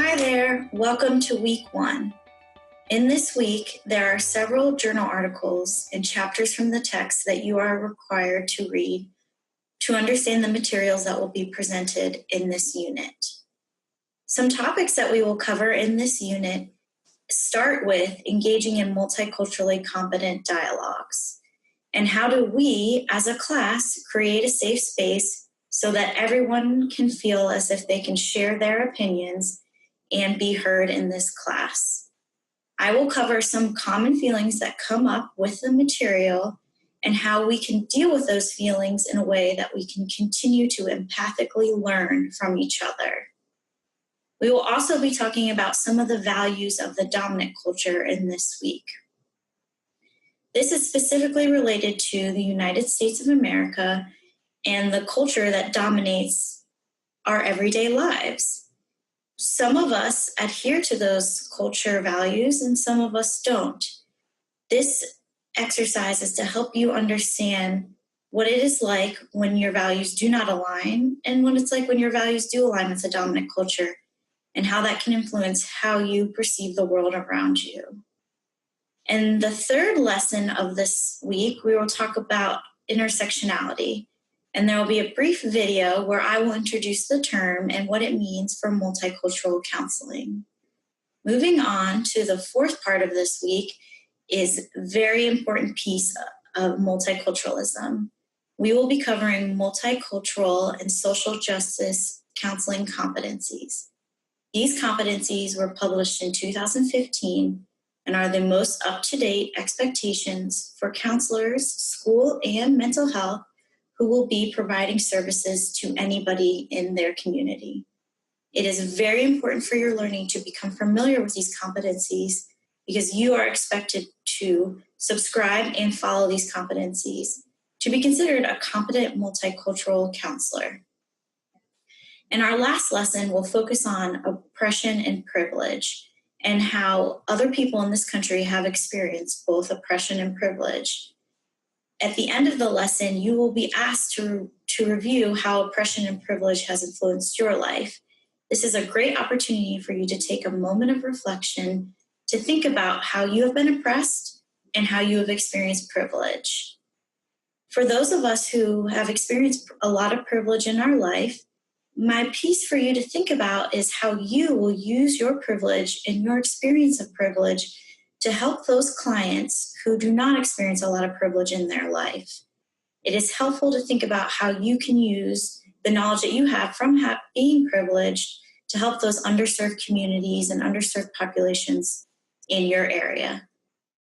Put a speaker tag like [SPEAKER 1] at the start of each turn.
[SPEAKER 1] Hi there, welcome to Week 1. In this week, there are several journal articles and chapters from the text that you are required to read to understand the materials that will be presented in this unit. Some topics that we will cover in this unit start with engaging in multiculturally competent dialogues. And how do we, as a class, create a safe space so that everyone can feel as if they can share their opinions and be heard in this class. I will cover some common feelings that come up with the material and how we can deal with those feelings in a way that we can continue to empathically learn from each other. We will also be talking about some of the values of the dominant culture in this week. This is specifically related to the United States of America and the culture that dominates our everyday lives. Some of us adhere to those culture values and some of us don't. This exercise is to help you understand what it is like when your values do not align and what it's like when your values do align with the dominant culture and how that can influence how you perceive the world around you. And the third lesson of this week, we will talk about intersectionality. And there will be a brief video where I will introduce the term and what it means for multicultural counseling. Moving on to the fourth part of this week is a very important piece of multiculturalism. We will be covering multicultural and social justice counseling competencies. These competencies were published in 2015 and are the most up-to-date expectations for counselors, school, and mental health who will be providing services to anybody in their community. It is very important for your learning to become familiar with these competencies because you are expected to subscribe and follow these competencies to be considered a competent multicultural counselor. And our last lesson will focus on oppression and privilege and how other people in this country have experienced both oppression and privilege. At the end of the lesson, you will be asked to review how oppression and privilege has influenced your life. This is a great opportunity for you to take a moment of reflection to think about how you have been oppressed and how you have experienced privilege. For those of us who have experienced a lot of privilege in our life, my piece for you to think about is how you will use your privilege and your experience of privilege to help those clients who do not experience a lot of privilege in their life. It is helpful to think about how you can use the knowledge that you have from being privileged to help those underserved communities and underserved populations in your area.